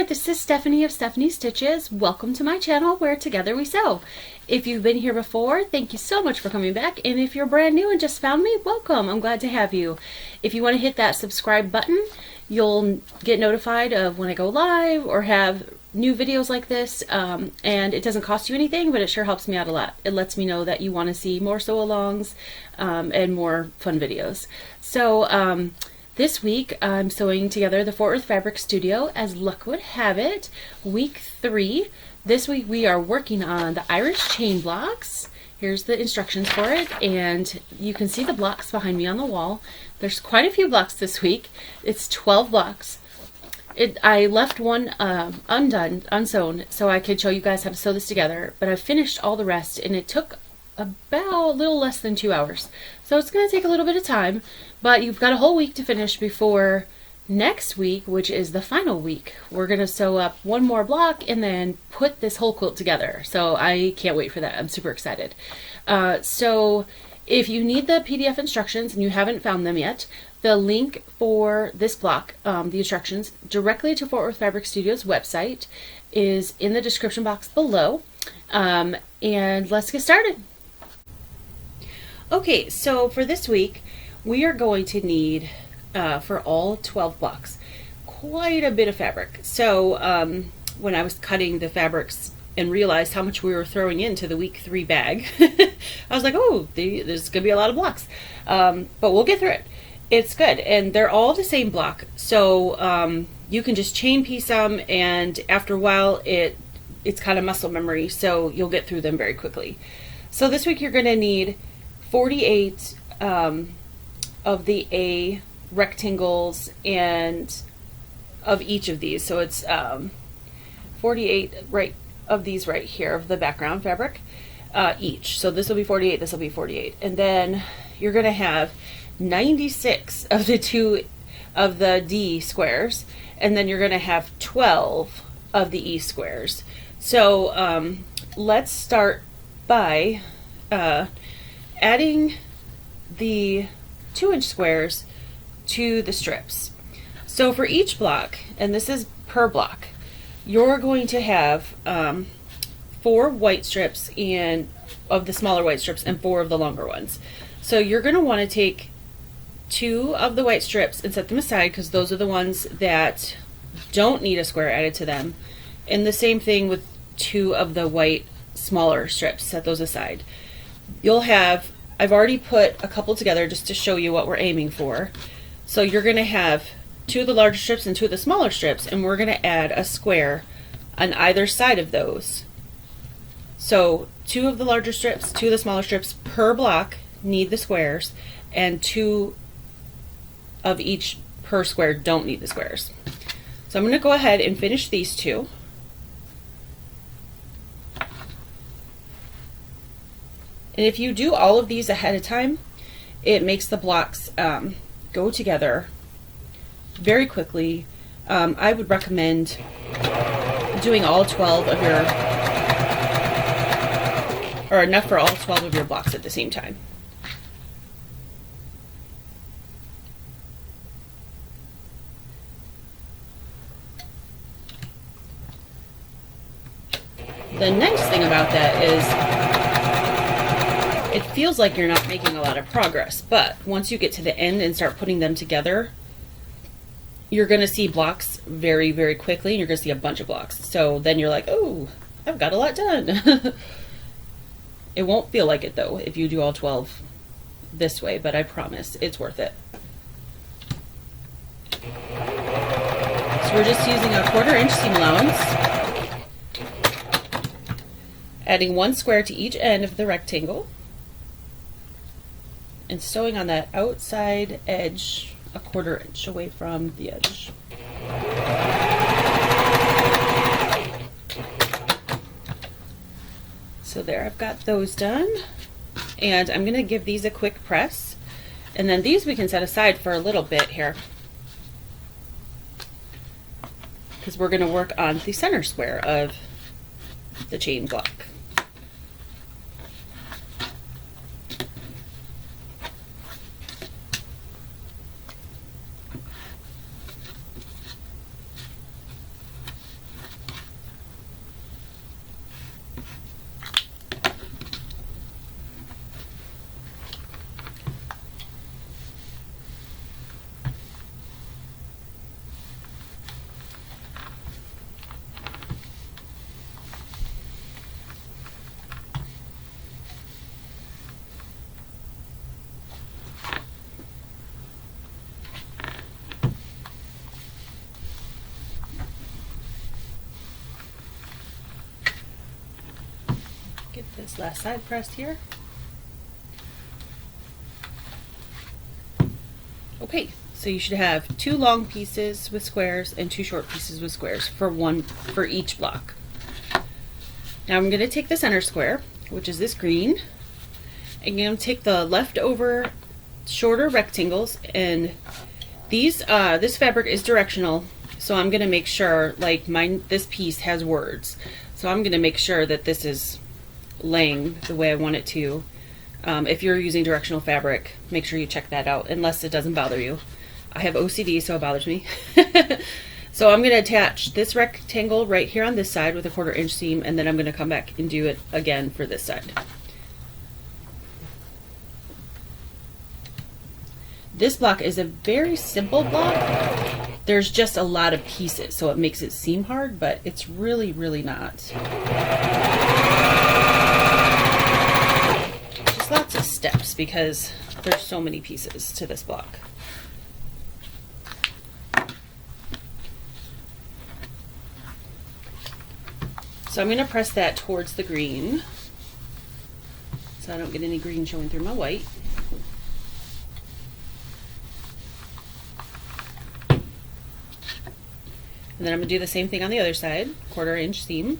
This is Stephanie of Stephanie Stitches. Welcome to my channel where together we sew. If you've been here before, thank you so much for coming back. And if you're brand new and just found me, welcome. I'm glad to have you. If you want to hit that subscribe button, you'll get notified of when I go live or have new videos like this. And it doesn't cost you anything, but it sure helps me out a lot. It lets me know that you want to see more sew-alongs and more fun videos. So, this week, I'm sewing together the Fort Worth Fabric Studio, as luck would have it, week 3. This week we are working on the Irish chain blocks. Here's the instructions for it, and you can see the blocks behind me on the wall. There's quite a few blocks this week. It's 12 blocks. I left one unsewn, so I could show you guys how to sew this together, but I finished all the rest, and it took about a little less than 2 hours. So it's going to take a little bit of time, but you've got a whole week to finish before next week, which is the final week. We're going to sew up one more block and then put this whole quilt together. So I can't wait for that. I'm super excited. So if you need the PDF instructions and you haven't found them yet, the link for this block, the instructions, directly to Fort Worth Fabric Studio's website is in the description box below. And let's get started. Okay, so for this week, we are going to need, for all 12 blocks, quite a bit of fabric. So when I was cutting the fabrics and realized how much we were throwing into the week 3 bag, I was like, oh, there's going to be a lot of blocks. But we'll get through it. It's good. And they're all the same block. So you can just chain piece them, and after a while, it's kind of muscle memory, so you'll get through them very quickly. So this week you're going to need 48 of the A rectangles and of each of these. So it's 48 right of these right here of the background fabric each. So this will be 48, this will be 48. And then you're going to have 96 of the D squares, and then you're going to have 12 of the E squares. So let's start by adding the 2-inch squares to the strips. So for each block, and this is per block, you're going to have 4 white strips of the smaller white strips and 4 of the longer ones. So you're going to want to take 2 of the white strips and set them aside, because those are the ones that don't need a square added to them. And the same thing with 2 of the white smaller strips, set those aside. You'll have, I've already put a couple together just to show you what we're aiming for. So you're going to have 2 of the larger strips and 2 of the smaller strips, and we're going to add a square on either side of those. So 2 of the larger strips, 2 of the smaller strips per block need the squares, and 2 of each per square don't need the squares. So I'm going to go ahead and finish these 2. And if you do all of these ahead of time, it makes the blocks go together very quickly. I would recommend doing all 12 of your, or enough for all 12 of your blocks at the same time. The nice thing about that is it feels like you're not making a lot of progress, but once you get to the end and start putting them together, you're going to see blocks very, very quickly, and you're going to see a bunch of blocks. So then you're like, oh, I've got a lot done. It won't feel like it, though, if you do all 12 this way, but I promise it's worth it. So we're just using a 1/4 inch seam allowance, adding 1 square to each end of the rectangle, and sewing on that outside edge a 1/4 inch away from the edge. So there, I've got those done, and I'm going to give these a quick press, and then these we can set aside for a little bit here, because we're going to work on the center square of the chain block. Get this last side pressed here. Okay, so you should have 2 long pieces with squares and 2 short pieces with squares for each block. Now I'm going to take the center square, which is this green, and I'm going to take the leftover shorter rectangles, and these this fabric is directional, so I'm going to make sure, like this piece has words, so I'm going to make sure that this is laying the way I want it to. If you're using directional fabric, make sure you check that out, unless it doesn't bother you. I have OCD, so it bothers me. So I'm going to attach this rectangle right here on this side with a 1/4 inch seam, and then I'm going to come back and do it again for this side. This block is a very simple block. There's just a lot of pieces, so it makes it seem hard, but it's really, really not. Lots of steps because there's so many pieces to this block. So I'm going to press that towards the green so I don't get any green showing through my white. And then I'm going to do the same thing on the other side, 1/4 inch seam.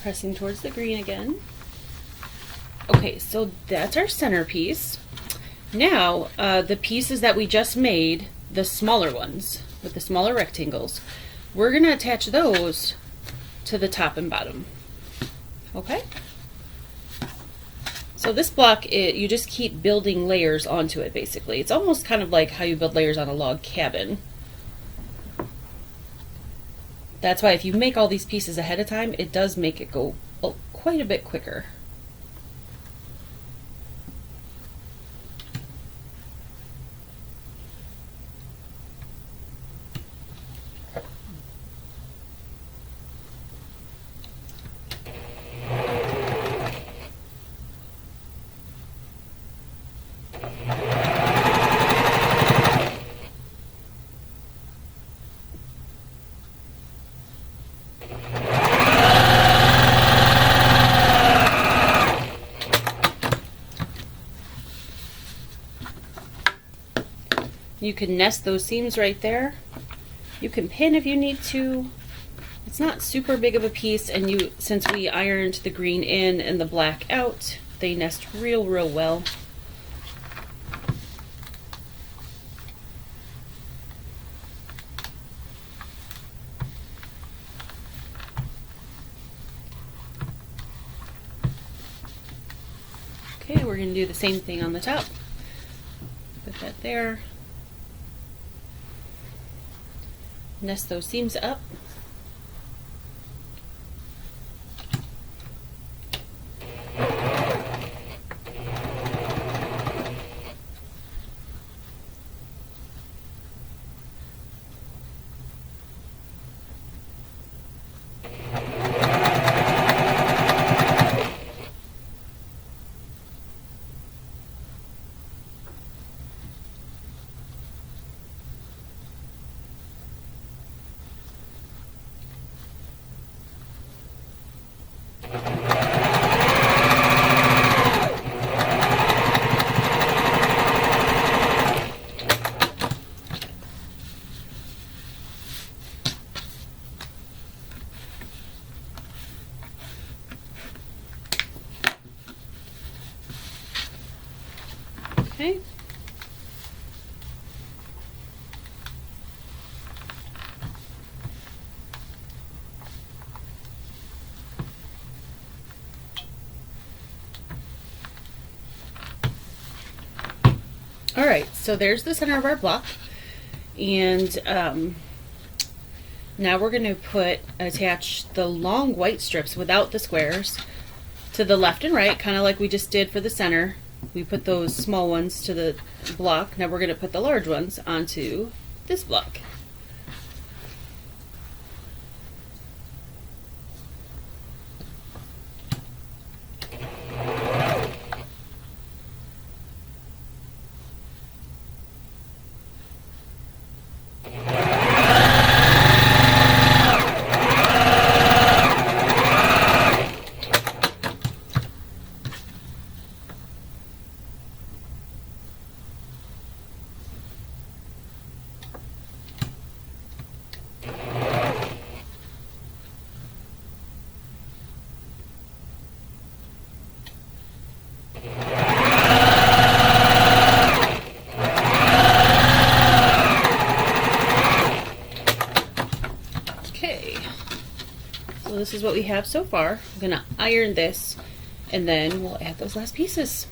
Pressing towards the green again. Okay, so that's our centerpiece. Now, the pieces that we just made, the smaller ones with the smaller rectangles, we're going to attach those to the top and bottom. Okay? So this block, you just keep building layers onto it, basically. It's almost kind of like how you build layers on a log cabin. That's why if you make all these pieces ahead of time, it does make it go quite a bit quicker. You can nest those seams right there. You can pin if you need to. It's not super big of a piece, and since we ironed the green in and the black out, they nest real well. Okay, we're going to do the same thing on the top. Put that there. Nest those seams up. Okay. Alright, so there's the center of our block, and now we're going to attach the long white strips without the squares to the left and right, kind of like we just did for the center. We put those small ones to the block. Now we're going to put the large ones onto this block. So this is what we have so far. I'm going to iron this, and then we'll add those last pieces.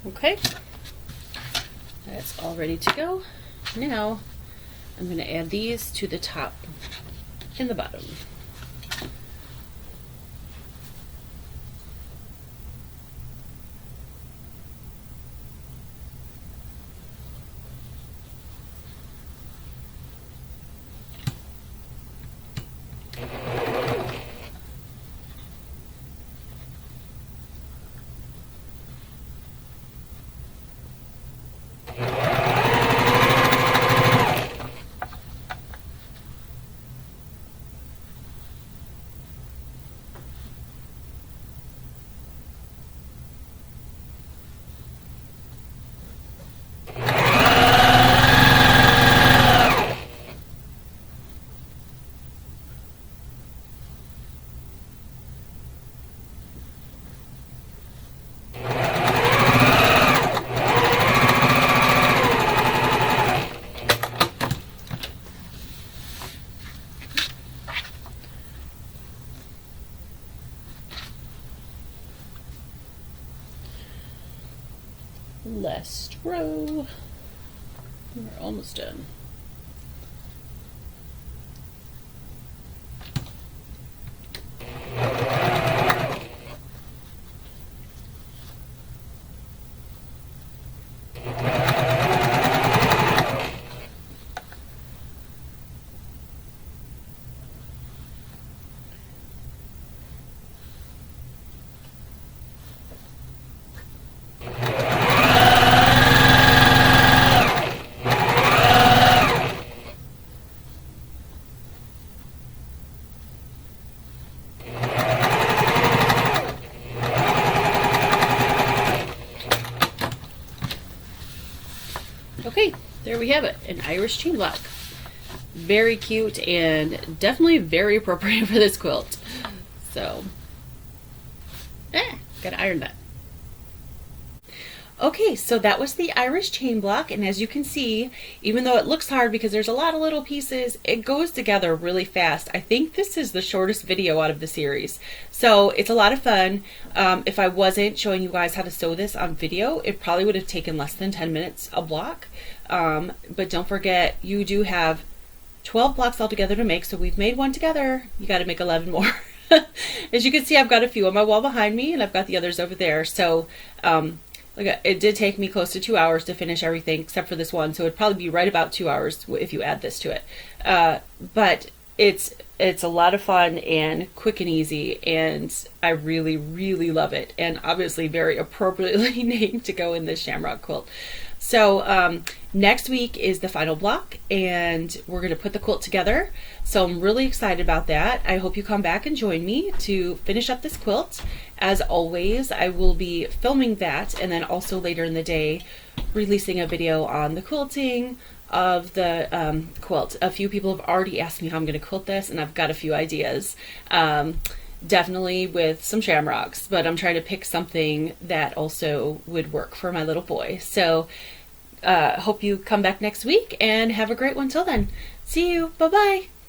Okay, that's all ready to go. Now I'm going to add these to the top and the bottom. Last row. We're almost done. Okay, there we have it, an Irish chain block. Very cute and definitely very appropriate for this quilt. So, gotta iron that. Okay, so that was the Irish chain block, and as you can see, even though it looks hard because there's a lot of little pieces, it goes together really fast. I think this is the shortest video out of the series, so it's a lot of fun. If I wasn't showing you guys how to sew this on video, it probably would have taken less than 10 minutes a block, but don't forget, you do have 12 blocks altogether to make, so we've made one together. You got to make 11 more. As you can see, I've got a few on my wall behind me, and I've got the others over there, so it did take me close to 2 hours to finish everything except for this one, so it'd probably be right about 2 hours if you add this to it. But it's a lot of fun and quick and easy, and I really, really love it, and obviously very appropriately named to go in this shamrock quilt. So next week is the final block, and we're going to put the quilt together. So I'm really excited about that. I hope you come back and join me to finish up this quilt. As always, I will be filming that, and then also later in the day releasing a video on the quilting of the quilt. A few people have already asked me how I'm going to quilt this, and I've got a few ideas. Definitely with some shamrocks, but I'm trying to pick something that also would work for my little boy. So hope you come back next week and have a great one till then. See you. Bye-bye.